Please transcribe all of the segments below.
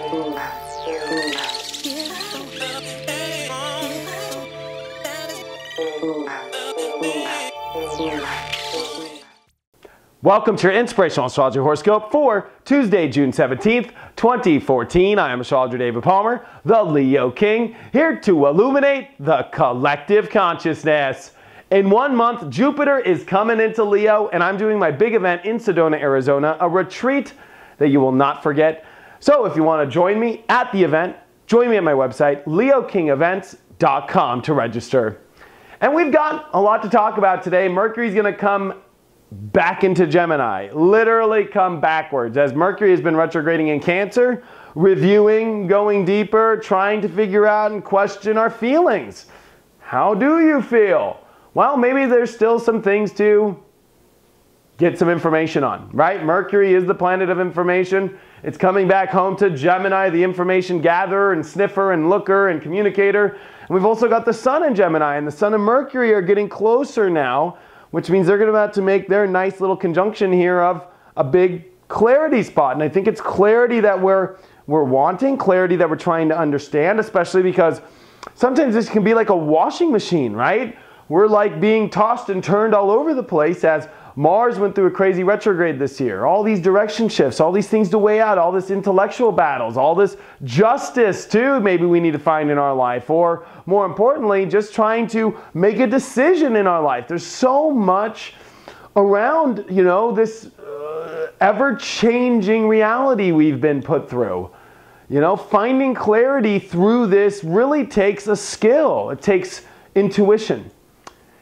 Welcome to your Inspirational Astrology Horoscope for Tuesday, June 17th, 2014. I am astrologer David Palmer, the Leo King, here to illuminate the collective consciousness. In 1 month, Jupiter is coming into Leo, and I'm doing my big event in Sedona, Arizona, a retreat that you will not forget. So if you want to join me at the event, join me at my website, leokingevents.com, to register. And we've got a lot to talk about today. Mercury's going to come back into Gemini, literally come backwards, as Mercury has been retrograding in Cancer, reviewing, going deeper, trying to figure out and question our feelings. How do you feel? Well, maybe there's still some things to get some information on, right? Mercury is the planet of information. It's coming back home to Gemini, the information gatherer and sniffer and looker and communicator. And we've also got the Sun in Gemini, and the Sun and Mercury are getting closer now, which means they're about to make their nice little conjunction here of a big clarity spot. And I think it's clarity that we're wanting, clarity that we're trying to understand, especially because sometimes this can be like a washing machine, right? We're like being tossed and turned all over the place as Mars went through a crazy retrograde this year. All these direction shifts, all these things to weigh out, all this intellectual battles, all this justice too maybe we need to find in our life, or more importantly, just trying to make a decision in our life. There's so much around, you know, this ever-changing reality we've been put through. You know, finding clarity through this really takes a skill. It takes intuition.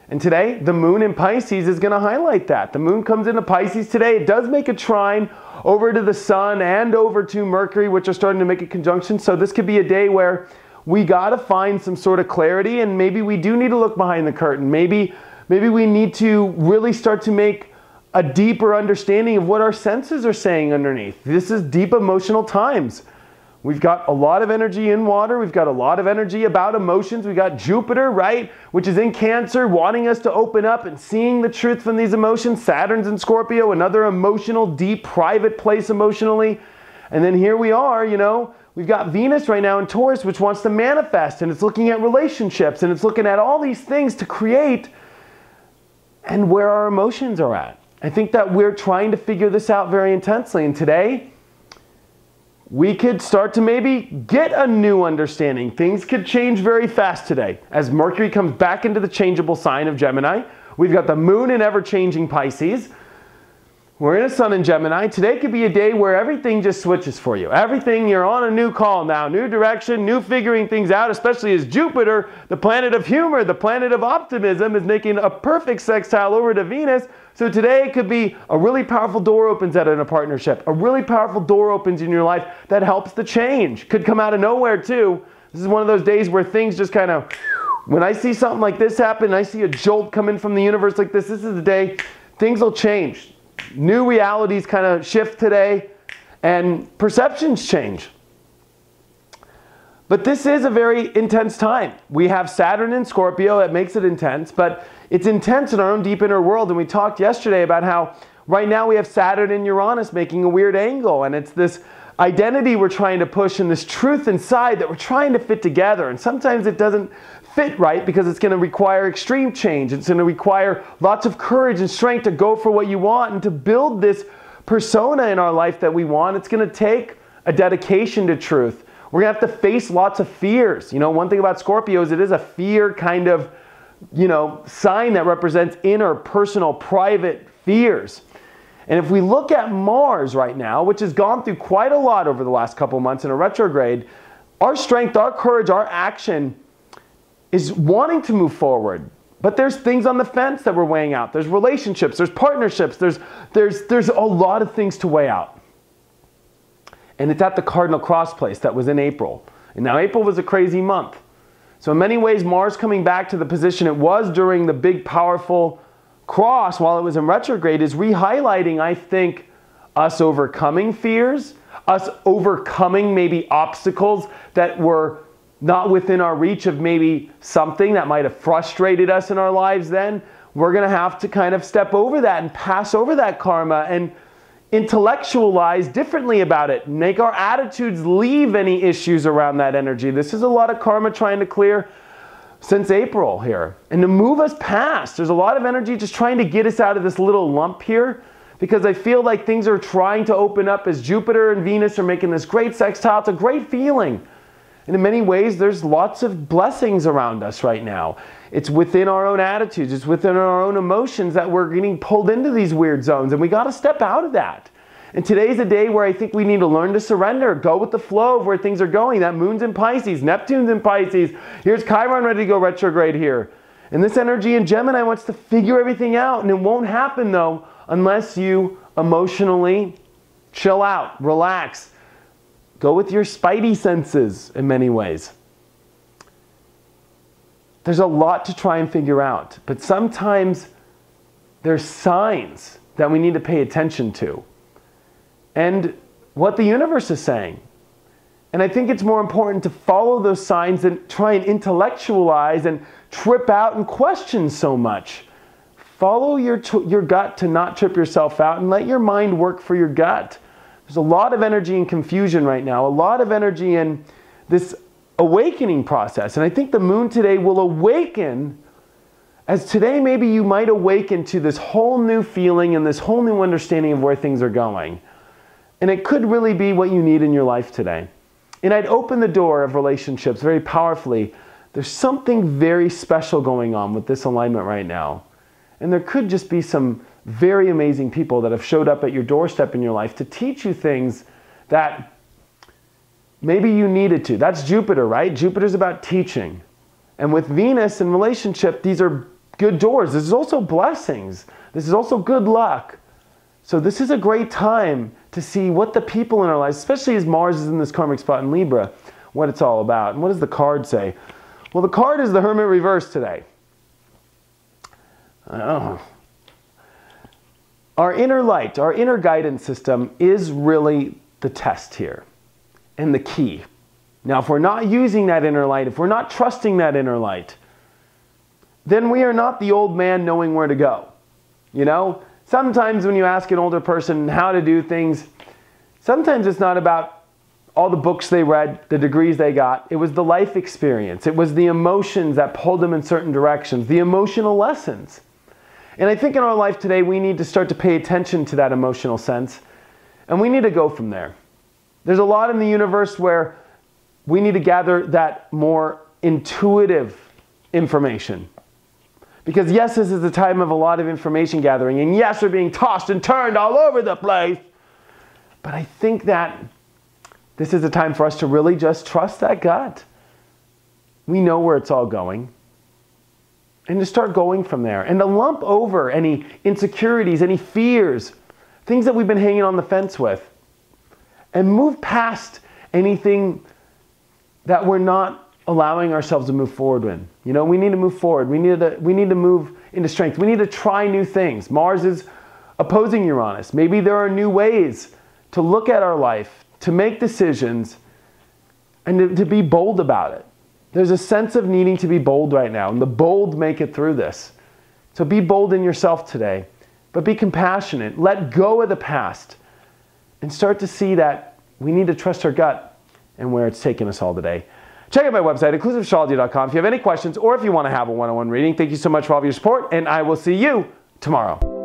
And today, the moon in Pisces is going to highlight that. The moon comes into Pisces today. It does make a trine over to the Sun and over to Mercury, which are starting to make a conjunction. So this could be a day where we got to find some sort of clarity, and maybe we do need to look behind the curtain. Maybe we need to really start to make a deeper understanding of what our senses are saying underneath. This is deep emotional times. We've got a lot of energy in water. We've got a lot of energy about emotions. We've got Jupiter, right, which is in Cancer, wanting us to open up and seeing the truth from these emotions. Saturn's in Scorpio, another emotional, deep, private place emotionally. And then here we are, you know, we've got Venus right now in Taurus, which wants to manifest, and it's looking at relationships, and it's looking at all these things to create and where our emotions are at. I think that we're trying to figure this out very intensely. And today, we could start to maybe get a new understanding. Things could change very fast today. As Mercury comes back into the changeable sign of Gemini, we've got the moon in ever-changing Pisces. We're in a Sun in Gemini. Today could be a day where everything just switches for you. Everything, you're on a new call now, new direction, new figuring things out, especially as Jupiter, the planet of humor, the planet of optimism, is making a perfect sextile over to Venus. So today it could be a really powerful door opens out in a partnership. A really powerful door opens in your life that helps the change. Could come out of nowhere too. This is one of those days where things just kind of, when I see something like this happen, I see a jolt come in from the universe like this is the day things will change. New realities kind of shift today, and perceptions change. But this is a very intense time. We have Saturn in Scorpio, that makes it intense, but it's intense in our own deep inner world. And we talked yesterday about how right now we have Saturn and Uranus making a weird angle, and it's this identity we're trying to push and this truth inside that we're trying to fit together. And sometimes it doesn't fit right because it's going to require extreme change. It's going to require lots of courage and strength to go for what you want and to build this persona in our life that we want. It's going to take a dedication to truth. We're going to have to face lots of fears. You know, one thing about Scorpio is it is a fear kind of, you know, sign that represents inner, personal, private fears. And if we look at Mars right now, which has gone through quite a lot over the last couple months in a retrograde, our strength, our courage, our action is wanting to move forward. But there's things on the fence that we're weighing out. There's relationships, there's partnerships, there's a lot of things to weigh out. And it's at the Cardinal Cross place that was in April. And now April was a crazy month. So in many ways, Mars coming back to the position it was during the big, powerful cross while it was in retrograde is re-highlighting, I think, us overcoming fears, us overcoming maybe obstacles that were not within our reach of maybe something that might have frustrated us in our lives then. We're going to have to kind of step over that and pass over that karma and intellectualize differently about it, make our attitudes leave any issues around that energy. This is a lot of karma trying to clear since April here, and to move us past. There's a lot of energy just trying to get us out of this little lump here, because I feel like things are trying to open up as Jupiter and Venus are making this great sextile. It's a great feeling. And in many ways, there's lots of blessings around us right now. It's within our own attitudes, it's within our own emotions that we're getting pulled into these weird zones, and we got to step out of that. And today's a day where I think we need to learn to surrender, go with the flow of where things are going. That moon's in Pisces, Neptune's in Pisces. Here's Chiron ready to go retrograde here. And this energy in Gemini wants to figure everything out, and it won't happen though unless you emotionally chill out, relax, go with your spidey senses in many ways. There's a lot to try and figure out, but sometimes there's signs that we need to pay attention to and what the universe is saying. And I think it's more important to follow those signs than try and intellectualize and trip out and question so much. Follow your gut to not trip yourself out, and let your mind work for your gut. There's a lot of energy and confusion right now, a lot of energy in this awakening process. And I think the moon today will awaken, as today maybe you might awaken to this whole new feeling and this whole new understanding of where things are going. And it could really be what you need in your life today. And I'd open the door of relationships very powerfully. There's something very special going on with this alignment right now. And there could just be some very amazing people that have showed up at your doorstep in your life to teach you things that maybe you needed to. That's Jupiter, right? Jupiter's about teaching. And with Venus and relationship, these are good doors. This is also blessings. This is also good luck. So this is a great time to see what the people in our lives, especially as Mars is in this karmic spot in Libra, what it's all about. And what does the card say? Well, the card is the Hermit reverse today. Oh. Our inner light, our inner guidance system is really the test here and the key. Now, if we're not using that inner light, if we're not trusting that inner light, then we are not the old man knowing where to go. You know, sometimes when you ask an older person how to do things, sometimes it's not about all the books they read, the degrees they got. It was the life experience. It was the emotions that pulled them in certain directions, the emotional lessons. And I think in our life today, we need to start to pay attention to that emotional sense, and we need to go from there. There's a lot in the universe where we need to gather that more intuitive information. Because yes, this is a time of a lot of information gathering, and yes, we're being tossed and turned all over the place. But I think that this is a time for us to really just trust that gut. We know where it's all going. And to start going from there. And to lump over any insecurities, any fears, things that we've been hanging on the fence with. And move past anything that we're not allowing ourselves to move forward in. You know, we need to move forward. We need to move into strength. We need to try new things. Mars is opposing Uranus. Maybe there are new ways to look at our life, to make decisions, and to be bold about it. There's a sense of needing to be bold right now, and the bold make it through this. So be bold in yourself today, but be compassionate. Let go of the past and start to see that we need to trust our gut and where it's taking us all today. Check out my website, inclusiveastrology.com, if you have any questions or if you want to have a one-on-one reading. Thank you so much for all of your support, and I will see you tomorrow.